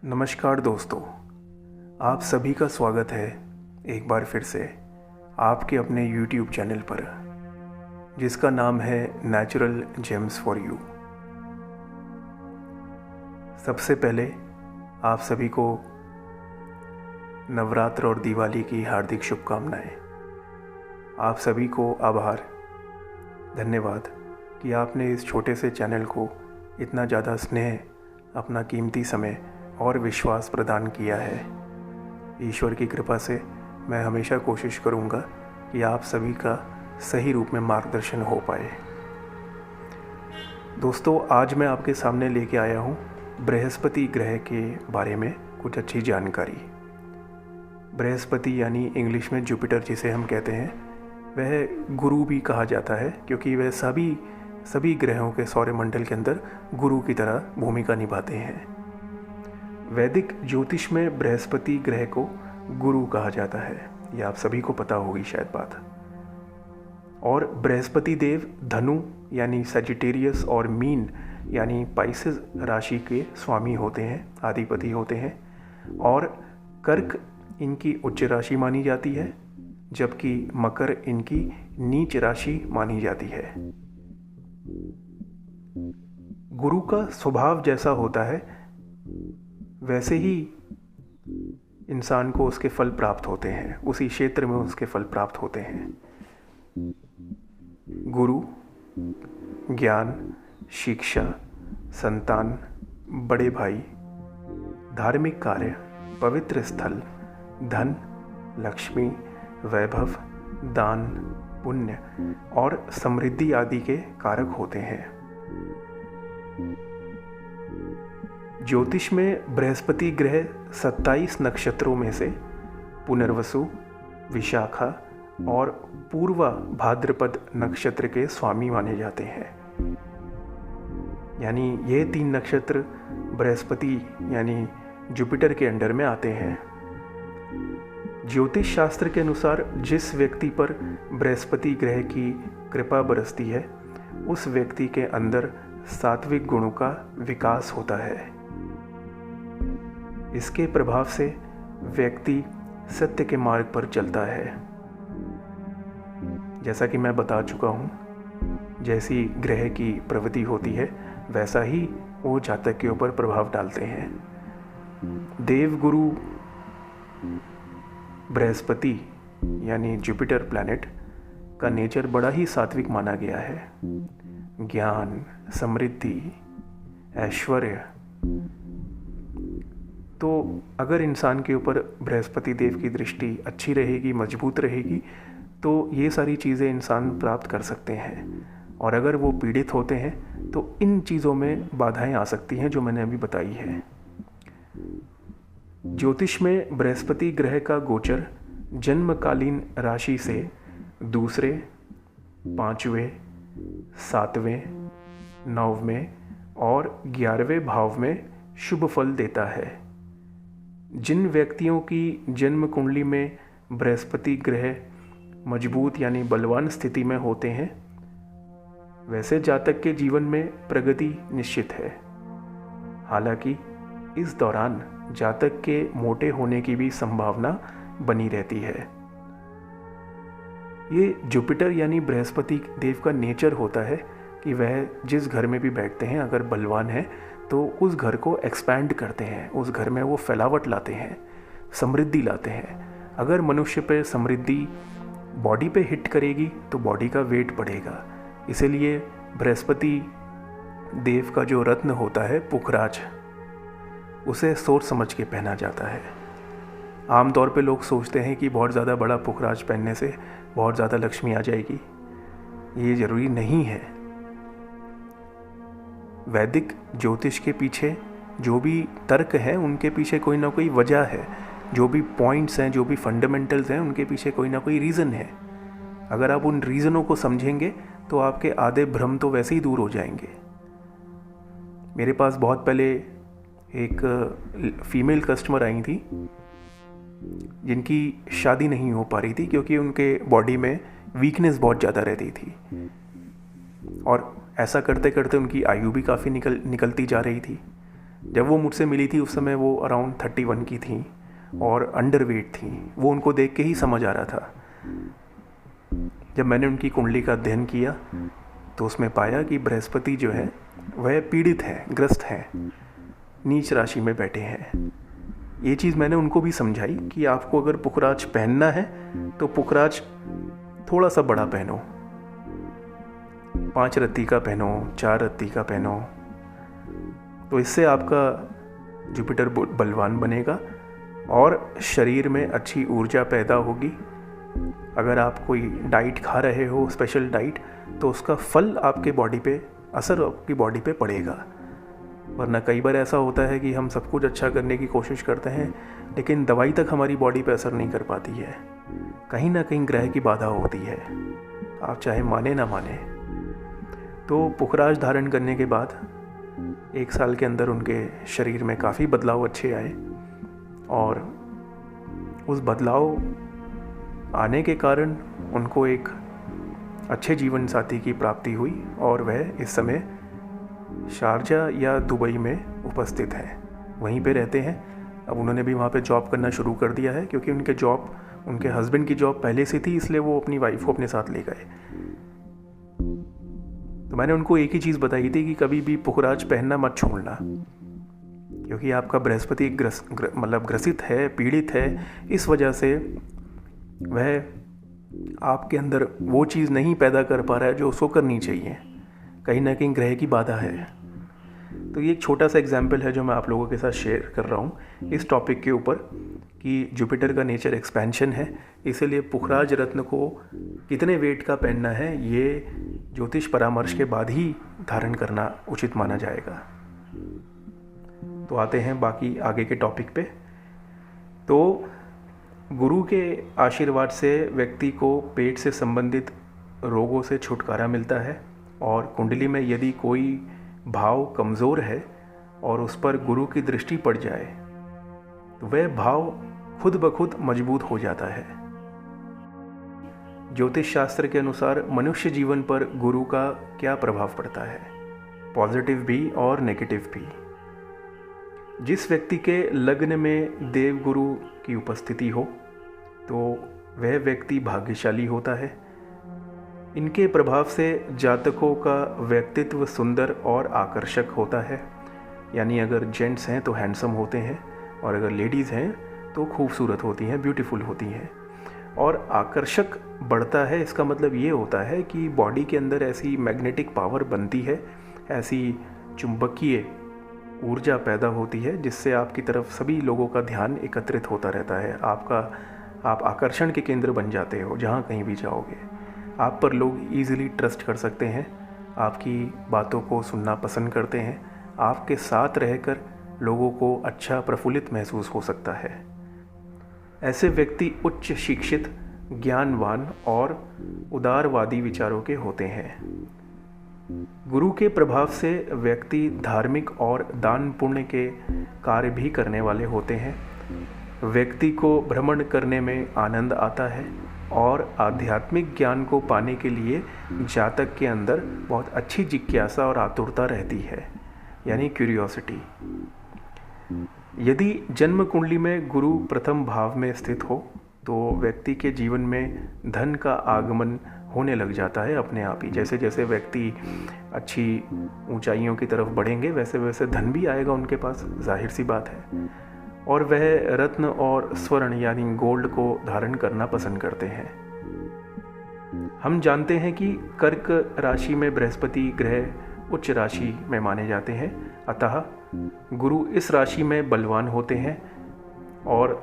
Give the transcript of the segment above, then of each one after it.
नमस्कार दोस्तों, आप सभी का स्वागत है एक बार फिर से आपके अपने YouTube चैनल पर, जिसका नाम है नेचुरल जेम्स फॉर यू। सबसे पहले आप सभी को नवरात्र और दिवाली की हार्दिक शुभकामनाएं। आप सभी को आभार, धन्यवाद कि आपने इस छोटे से चैनल को इतना ज़्यादा स्नेह, अपना कीमती समय और विश्वास प्रदान किया है। ईश्वर की कृपा से मैं हमेशा कोशिश करूंगा कि आप सभी का सही रूप में मार्गदर्शन हो पाए। दोस्तों, आज मैं आपके सामने लेके आया हूं बृहस्पति ग्रह के बारे में कुछ अच्छी जानकारी। बृहस्पति यानी इंग्लिश में जुपिटर जिसे हम कहते हैं, वह गुरु भी कहा जाता है क्योंकि वह सभी ग्रहों के सौरमंडल के अंदर गुरु की तरह भूमिका निभाते हैं। वैदिक ज्योतिष में बृहस्पति ग्रह को गुरु कहा जाता है, यह आप सभी को पता होगी शायद बात। और बृहस्पति देव धनु यानी सजिटेरियस और मीन यानी पाइसेस राशि के स्वामी होते हैं, अधिपति होते हैं। और कर्क इनकी उच्च राशि मानी जाती है, जबकि मकर इनकी नीच राशि मानी जाती है। गुरु का स्वभाव जैसा होता है वैसे ही इंसान को उसके फल प्राप्त होते हैं, उसी क्षेत्र में उसके फल प्राप्त होते हैं। गुरु ज्ञान, शिक्षा, संतान, बड़े भाई, धार्मिक कार्य, पवित्र स्थल, धन, लक्ष्मी, वैभव, दान, पुण्य और समृद्धि आदि के कारक होते हैं। ज्योतिष में बृहस्पति ग्रह 27 नक्षत्रों में से पुनर्वसु, विशाखा और पूर्वा भाद्रपद नक्षत्र के स्वामी माने जाते हैं। यानी ये 3 नक्षत्र बृहस्पति यानी जुपिटर के अंडर में आते हैं। ज्योतिष शास्त्र के अनुसार जिस व्यक्ति पर बृहस्पति ग्रह की कृपा बरसती है, उस व्यक्ति के अंदर सात्विक गुणों का विकास होता है। इसके प्रभाव से व्यक्ति सत्य के मार्ग पर चलता है। जैसा कि मैं बता चुका हूँ, जैसी ग्रह की प्रवृत्ति होती है वैसा ही वो जातक के ऊपर प्रभाव डालते हैं। देवगुरु बृहस्पति यानी जुपिटर प्लैनेट का नेचर बड़ा ही सात्विक माना गया है। ज्ञान, समृद्धि, ऐश्वर्य। तो अगर इंसान के ऊपर बृहस्पति देव की दृष्टि अच्छी रहेगी, मजबूत रहेगी, तो ये सारी चीज़ें इंसान प्राप्त कर सकते हैं। और अगर वो पीड़ित होते हैं तो इन चीज़ों में बाधाएं आ सकती हैं जो मैंने अभी बताई है। ज्योतिष में बृहस्पति ग्रह का गोचर जन्मकालीन राशि से दूसरे, 5वें, 7वें, 9वें और 11वें भाव में शुभ फल देता है। जिन व्यक्तियों की जन्म कुंडली में बृहस्पति ग्रह मजबूत यानी बलवान स्थिति में होते हैं, वैसे जातक के जीवन में प्रगति निश्चित है। हालांकि इस दौरान जातक के मोटे होने की भी संभावना बनी रहती है। ये जुपिटर यानी बृहस्पति देव का नेचर होता है कि वह जिस घर में भी बैठते हैं, अगर बलवान है तो उस घर को एक्सपैंड करते हैं, उस घर में वो फैलावट लाते हैं, समृद्धि लाते हैं। अगर मनुष्य पे समृद्धि बॉडी पे हिट करेगी तो बॉडी का वेट बढ़ेगा। इसीलिए बृहस्पति देव का जो रत्न होता है पुखराज, उसे सोच समझ के पहना जाता है। आमतौर पे लोग सोचते हैं कि बहुत ज़्यादा बड़ा पुखराज पहनने से बहुत ज़्यादा लक्ष्मी आ जाएगी। ये ज़रूरी नहीं है। वैदिक ज्योतिष के पीछे जो भी तर्क हैं, उनके पीछे कोई ना कोई वजह है। जो भी पॉइंट्स हैं, जो भी फंडामेंटल्स हैं, उनके पीछे कोई ना कोई रीज़न है। अगर आप उन रीज़नों को समझेंगे तो आपके आधे भ्रम तो वैसे ही दूर हो जाएंगे। मेरे पास बहुत पहले एक फीमेल कस्टमर आई थी जिनकी शादी नहीं हो पा रही थी क्योंकि उनके बॉडी में वीकनेस बहुत ज़्यादा रहती थी। और ऐसा करते करते उनकी आयु भी काफ़ी निकलती जा रही थी। जब वो मुझसे मिली थी उस समय वो अराउंड 31 की थी और अंडरवेट थी। वो उनको देख के ही समझ आ रहा था। जब मैंने उनकी कुंडली का अध्ययन किया तो उसमें पाया कि बृहस्पति जो है वह पीड़ित है, ग्रस्त है, नीच राशि में बैठे हैं। ये चीज़ मैंने उनको भी समझाई कि आपको अगर पुखराज पहनना है तो पुखराज थोड़ा सा बड़ा पहनो, 5 रत्ती का पहनो, 4 रत्ती का पहनो, तो इससे आपका जुपिटर बलवान बनेगा और शरीर में अच्छी ऊर्जा पैदा होगी। अगर आप कोई डाइट खा रहे हो, स्पेशल डाइट, तो उसका फल आपके बॉडी पे, असर आपकी बॉडी पे पड़ेगा। वरना कई बार ऐसा होता है कि हम सब कुछ अच्छा करने की कोशिश करते हैं लेकिन दवाई तक हमारी बॉडी पे असर नहीं कर पाती है। कहीं ना कहीं ग्रह की बाधा होती है, आप चाहे माने ना माने। तो पुखराज धारण करने के बाद 1 साल के अंदर उनके शरीर में काफ़ी बदलाव अच्छे आए और उस बदलाव आने के कारण उनको एक अच्छे जीवन साथी की प्राप्ति हुई और वह इस समय शारजा या दुबई में उपस्थित हैं, वहीं पे रहते हैं। अब उन्होंने भी वहाँ पे जॉब करना शुरू कर दिया है क्योंकि उनके हस्बैंड की जॉब पहले से थी, इसलिए वो अपनी वाइफ को अपने साथ ले गए। तो मैंने उनको एक ही चीज़ बताई थी कि कभी भी पुखराज पहनना मत छोड़ना, क्योंकि आपका बृहस्पति ग्रसित है, पीड़ित है। इस वजह से वह आपके अंदर वो चीज़ नहीं पैदा कर पा रहा है जो उसको करनी चाहिए। कहीं ना कहीं ग्रह की बाधा है। तो ये एक छोटा सा एग्जाम्पल है जो मैं आप लोगों के साथ शेयर कर रहा हूँ इस टॉपिक के ऊपर कि जुपिटर का नेचर एक्सपेंशन है, इसीलिए पुखराज रत्न को कितने वेट का पहनना है ये ज्योतिष परामर्श के बाद ही धारण करना उचित माना जाएगा। तो आते हैं बाकी आगे के टॉपिक पे। तो गुरु के आशीर्वाद से व्यक्ति को पेट से संबंधित रोगों से छुटकारा मिलता है और कुंडली में यदि कोई भाव कमज़ोर है और उस पर गुरु की दृष्टि पड़ जाए तो वह भाव खुद ब खुद मजबूत हो जाता है। ज्योतिष शास्त्र के अनुसार मनुष्य जीवन पर गुरु का क्या प्रभाव पड़ता है, पॉजिटिव भी और नेगेटिव भी। जिस व्यक्ति के लग्न में देवगुरु की उपस्थिति हो तो वह व्यक्ति भाग्यशाली होता है। इनके प्रभाव से जातकों का व्यक्तित्व सुंदर और आकर्षक होता है, यानी अगर जेंट्स हैं तो हैंडसम होते हैं और अगर लेडीज़ हैं तो खूबसूरत होती हैं, ब्यूटीफुल होती हैं। और आकर्षक बढ़ता है, इसका मतलब ये होता है कि बॉडी के अंदर ऐसी मैग्नेटिक पावर बनती है, ऐसी चुंबकीय ऊर्जा पैदा होती है जिससे आपकी तरफ सभी लोगों का ध्यान एकत्रित होता रहता है। आप आकर्षण के केंद्र बन जाते हो। जहाँ कहीं भी जाओगे आप पर लोग ईजिली ट्रस्ट कर सकते हैं, आपकी बातों को सुनना पसंद करते हैं, आपके साथ रहकर लोगों को अच्छा प्रफुल्लित महसूस हो सकता है। ऐसे व्यक्ति उच्च शिक्षित, ज्ञानवान और उदारवादी विचारों के होते हैं। गुरु के प्रभाव से व्यक्ति धार्मिक और दान पुण्य के कार्य भी करने वाले होते हैं। व्यक्ति को भ्रमण करने में आनंद आता है और आध्यात्मिक ज्ञान को पाने के लिए जातक के अंदर बहुत अच्छी जिज्ञासा और आतुरता रहती है, यानी क्यूरियोसिटी। यदि जन्म कुंडली में गुरु प्रथम भाव में स्थित हो तो व्यक्ति के जीवन में धन का आगमन होने लग जाता है अपने आप ही। जैसे जैसे व्यक्ति अच्छी ऊंचाइयों की तरफ बढ़ेंगे वैसे वैसे धन भी आएगा उनके पास, जाहिर सी बात है। और वह रत्न और स्वर्ण यानी गोल्ड को धारण करना पसंद करते हैं। हम जानते हैं कि कर्क राशि में बृहस्पति ग्रह उच्च राशि में माने जाते हैं, अतः गुरु इस राशि में बलवान होते हैं और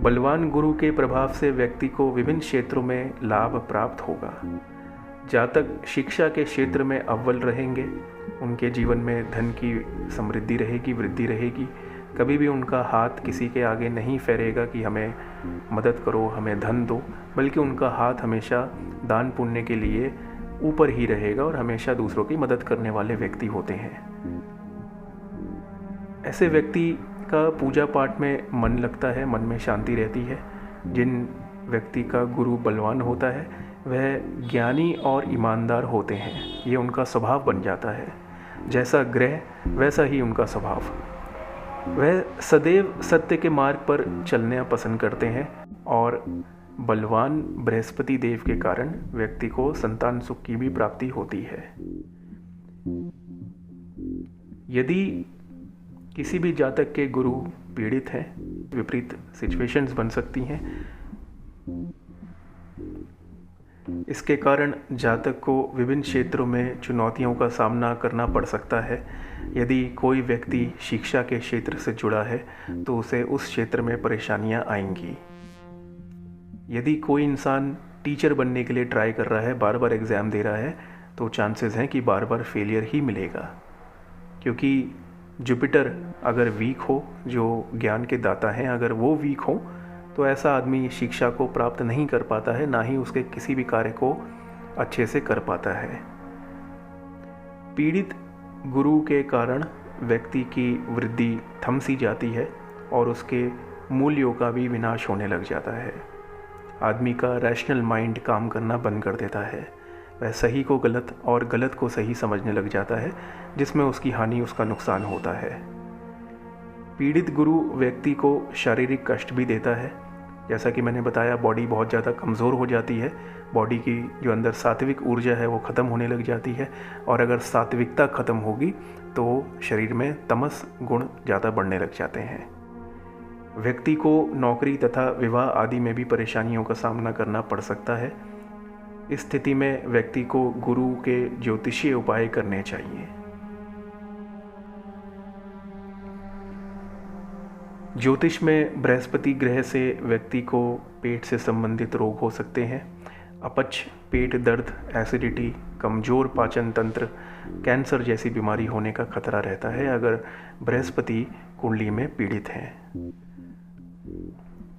बलवान गुरु के प्रभाव से व्यक्ति को विभिन्न क्षेत्रों में लाभ प्राप्त होगा। जातक शिक्षा के क्षेत्र में अव्वल रहेंगे, उनके जीवन में धन की समृद्धि रहेगी, वृद्धि रहेगी। कभी भी उनका हाथ किसी के आगे नहीं फैलेगा कि हमें मदद करो, हमें धन दो, बल्कि उनका हाथ हमेशा दान पुण्य के लिए ऊपर ही रहेगा और हमेशा दूसरों की मदद करने वाले व्यक्ति होते हैं। ऐसे व्यक्ति का पूजा पाठ में मन लगता है, मन में शांति रहती है। जिन व्यक्ति का गुरु बलवान होता है वह ज्ञानी और ईमानदार होते हैं, ये उनका स्वभाव बन जाता है। जैसा ग्रह वैसा ही उनका स्वभाव। वह सदैव सत्य के मार्ग पर चलना पसंद करते हैं और बलवान बृहस्पति देव के कारण व्यक्ति को संतान सुख की भी प्राप्ति होती है। यदि किसी भी जातक के गुरु पीड़ित हैं, विपरीत सिचुएशंस बन सकती हैं। इसके कारण जातक को विभिन्न क्षेत्रों में चुनौतियों का सामना करना पड़ सकता है। यदि कोई व्यक्ति शिक्षा के क्षेत्र से जुड़ा है तो उसे उस क्षेत्र में परेशानियां आएंगी। यदि कोई इंसान टीचर बनने के लिए ट्राई कर रहा है, बार बार एग्ज़ाम दे रहा है, तो चांसेस हैं कि बार बार फेलियर ही मिलेगा, क्योंकि जुपिटर अगर वीक हो, जो ज्ञान के दाता हैं, अगर वो वीक हो तो ऐसा आदमी शिक्षा को प्राप्त नहीं कर पाता है, ना ही उसके किसी भी कार्य को अच्छे से कर पाता है। पीड़ित गुरु के कारण व्यक्ति की वृद्धि थम सी जाती है और उसके मूल्यों का भी विनाश होने लग जाता है। आदमी का रैशनल माइंड काम करना बंद कर देता है। वह सही को गलत और गलत को सही समझने लग जाता है, जिसमें उसकी हानि, उसका नुकसान होता है। पीड़ित गुरु व्यक्ति को शारीरिक कष्ट भी देता है। जैसा कि मैंने बताया, बॉडी बहुत ज़्यादा कमज़ोर हो जाती है, बॉडी की जो अंदर सात्विक ऊर्जा है वो ख़त्म होने लग जाती है, और अगर सात्विकता ख़त्म होगी तो शरीर में तमस गुण ज़्यादा बढ़ने लग जाते हैं। व्यक्ति को नौकरी तथा विवाह आदि में भी परेशानियों का सामना करना पड़ सकता है। इस स्थिति में व्यक्ति को गुरु के ज्योतिषीय उपाय करने चाहिए। ज्योतिष में बृहस्पति ग्रह से व्यक्ति को पेट से संबंधित रोग हो सकते हैं। अपच, पेट दर्द, एसिडिटी, कमज़ोर पाचन तंत्र, कैंसर जैसी बीमारी होने का खतरा रहता है अगर बृहस्पति कुंडली में पीड़ित हैं।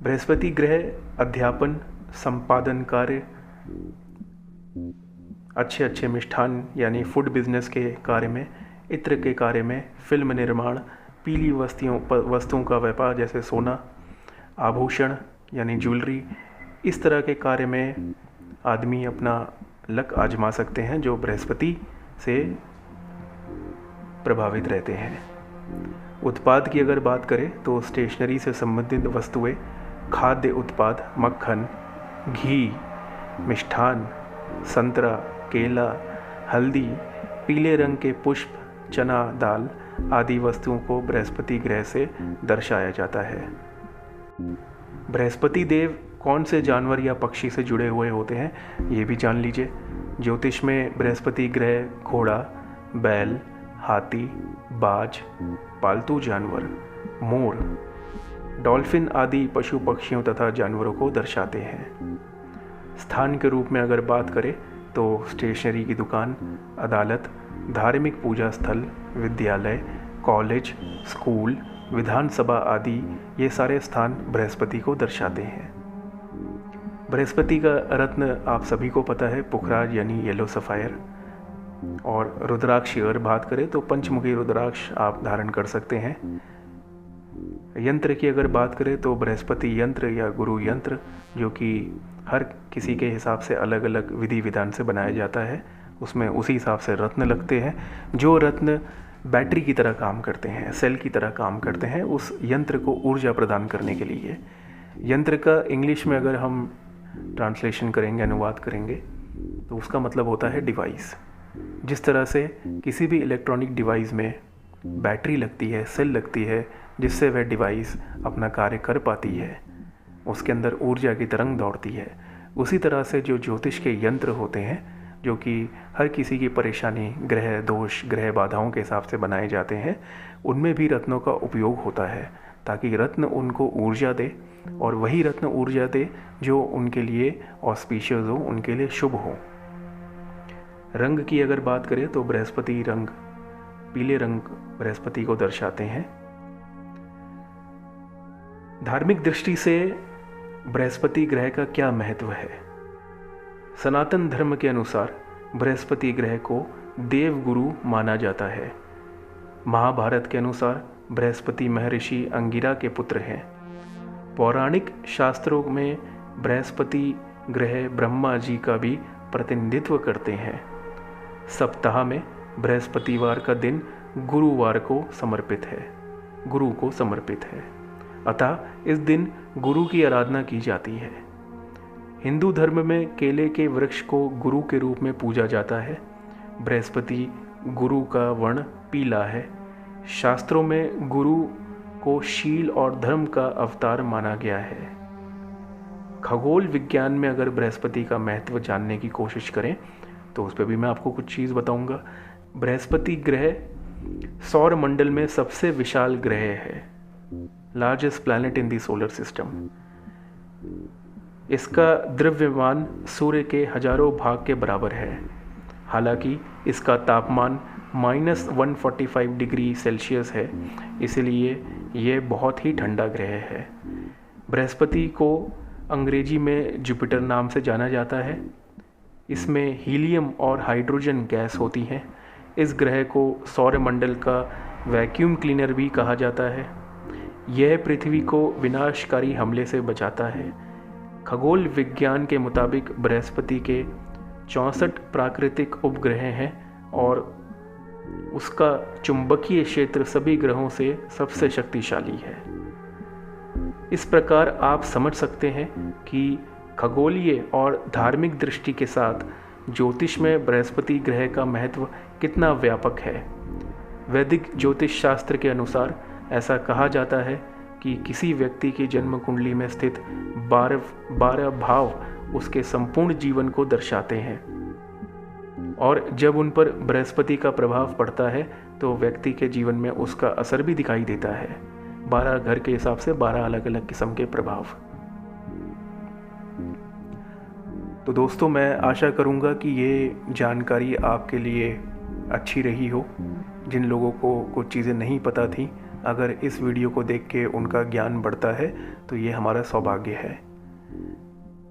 बृहस्पति ग्रह अध्यापन, संपादन कार्य, अच्छे मिष्ठान यानी फूड बिजनेस के कार्य में, इत्र के कार्य में, फिल्म निर्माण, पीली वस्तुओं का व्यापार जैसे सोना, आभूषण यानी ज्वेलरी, इस तरह के कार्य में आदमी अपना लक आजमा सकते हैं जो बृहस्पति से प्रभावित रहते हैं। उत्पाद की अगर बात करें तो स्टेशनरी से संबंधित वस्तुएं, खाद्य उत्पाद, मक्खन, घी, मिष्ठान, संतरा, केला, हल्दी, पीले रंग के पुष्प, चना दाल आदि वस्तुओं को बृहस्पति ग्रह से दर्शाया जाता है। बृहस्पति देव कौन से जानवर या पक्षी से जुड़े हुए होते हैं ये भी जान लीजिए। ज्योतिष में बृहस्पति ग्रह घोड़ा, बैल, हाथी, बाज, पालतू जानवर, मोर, डॉल्फिन आदि पशु पक्षियों तथा जानवरों को दर्शाते हैं। स्थान के रूप में अगर बात करें तो स्टेशनरी की दुकान, अदालत, धार्मिक पूजा स्थल, विद्यालय, कॉलेज, स्कूल, विधानसभा आदि ये सारे स्थान बृहस्पति को दर्शाते हैं। बृहस्पति का रत्न आप सभी को पता है, पुखराज यानी येलो सफ़ायर। और रुद्राक्ष की अगर बात करें तो पंचमुखी रुद्राक्ष आप धारण कर सकते हैं। यंत्र की अगर बात करें तो बृहस्पति यंत्र या गुरु यंत्र, जो कि हर किसी के हिसाब से अलग अलग विधि विधान से बनाया जाता है, उसमें उसी हिसाब से रत्न लगते हैं। जो रत्न बैटरी की तरह काम करते हैं, सेल की तरह काम करते हैं, उस यंत्र को ऊर्जा प्रदान करने के लिए। यंत्र का इंग्लिश में अगर हम ट्रांसलेशन करेंगे, अनुवाद करेंगे, तो उसका मतलब होता है डिवाइस। जिस तरह से किसी भी इलेक्ट्रॉनिक डिवाइस में बैटरी लगती है, सेल लगती है, जिससे वह डिवाइस अपना कार्य कर पाती है, उसके अंदर ऊर्जा की तरंग दौड़ती है, उसी तरह से जो ज्योतिष के यंत्र होते हैं, जो कि हर किसी की परेशानी, ग्रह दोष, ग्रह बाधाओं के हिसाब से बनाए जाते हैं, उनमें भी रत्नों का उपयोग होता है ताकि रत्न उनको ऊर्जा दे, और वही रत्न ऊर्जा दे जो उनके लिए ऑस्पिशियस हो, उनके लिए शुभ हो। रंग की अगर बात करें तो बृहस्पति रंग, पीले रंग बृहस्पति को दर्शाते हैं। धार्मिक दृष्टि से बृहस्पति ग्रह का क्या महत्व है? सनातन धर्म के अनुसार बृहस्पति ग्रह को देव गुरु माना जाता है। महाभारत के अनुसार बृहस्पति महर्षि अंगिरा के पुत्र हैं। पौराणिक शास्त्रों में बृहस्पति ग्रह ब्रह्मा जी का भी प्रतिनिधित्व करते हैं। सप्ताह में बृहस्पतिवार का दिन गुरुवार को समर्पित है। गुरु को समर्पित है। अतः इस दिन गुरु की आराधना की जाती है। हिंदू धर्म में केले के वृक्ष को गुरु के रूप में पूजा जाता है। बृहस्पति गुरु का वर्ण पीला है। शास्त्रों में गुरु को शील और धर्म का अवतार माना गया है। खगोल विज्ञान में अगर बृहस्पति का महत्व जानने की कोशिश करें तो उस पर भी मैं आपको कुछ चीज़ बताऊंगा। बृहस्पति ग्रह सौर मंडल में सबसे विशाल ग्रह है, largest planet in the solar system. इसका द्रव्यमान सूर्य के हजारों भाग के बराबर है। हालांकि इसका तापमान -145 डिग्री सेल्सियस है, इसलिए यह बहुत ही ठंडा ग्रह है। बृहस्पति को अंग्रेजी में जुपिटर नाम से जाना जाता है। इसमें हीलियम और हाइड्रोजन गैस होती हैं। इस ग्रह को सौरमंडल का वैक्यूम क्लीनर भी कहा जाता है। यह पृथ्वी को विनाशकारी हमले से बचाता है। खगोल विज्ञान के मुताबिक बृहस्पति के 64 प्राकृतिक उपग्रह हैं और उसका चुंबकीय क्षेत्र सभी ग्रहों से सबसे शक्तिशाली है। इस प्रकार आप समझ सकते हैं कि खगोलीय और धार्मिक दृष्टि के साथ ज्योतिष में बृहस्पति ग्रह का महत्व कितना व्यापक है। वैदिक ज्योतिष शास्त्र के अनुसार ऐसा कहा जाता है कि किसी व्यक्ति की जन्म कुंडली में स्थित 12 भाव उसके संपूर्ण जीवन को दर्शाते हैं और जब उन पर बृहस्पति का प्रभाव पड़ता है तो व्यक्ति के जीवन में उसका असर भी दिखाई देता है। 12 घर के हिसाब से 12 अलग अलग किस्म के प्रभाव। तो दोस्तों, मैं आशा करूँगा कि ये जानकारी आपके लिए अच्छी रही हो। जिन लोगों को कुछ चीज़ें नहीं पता थी, अगर इस वीडियो को देख के उनका ज्ञान बढ़ता है तो ये हमारा सौभाग्य है।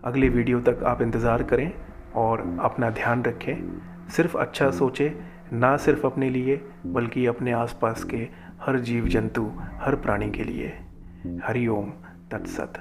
अगले वीडियो तक आप इंतज़ार करें और अपना ध्यान रखें। सिर्फ अच्छा सोचें, ना सिर्फ अपने लिए बल्कि अपने आसपास के हर जीव जंतु, हर प्राणी के लिए। हरि ओम तत्सत।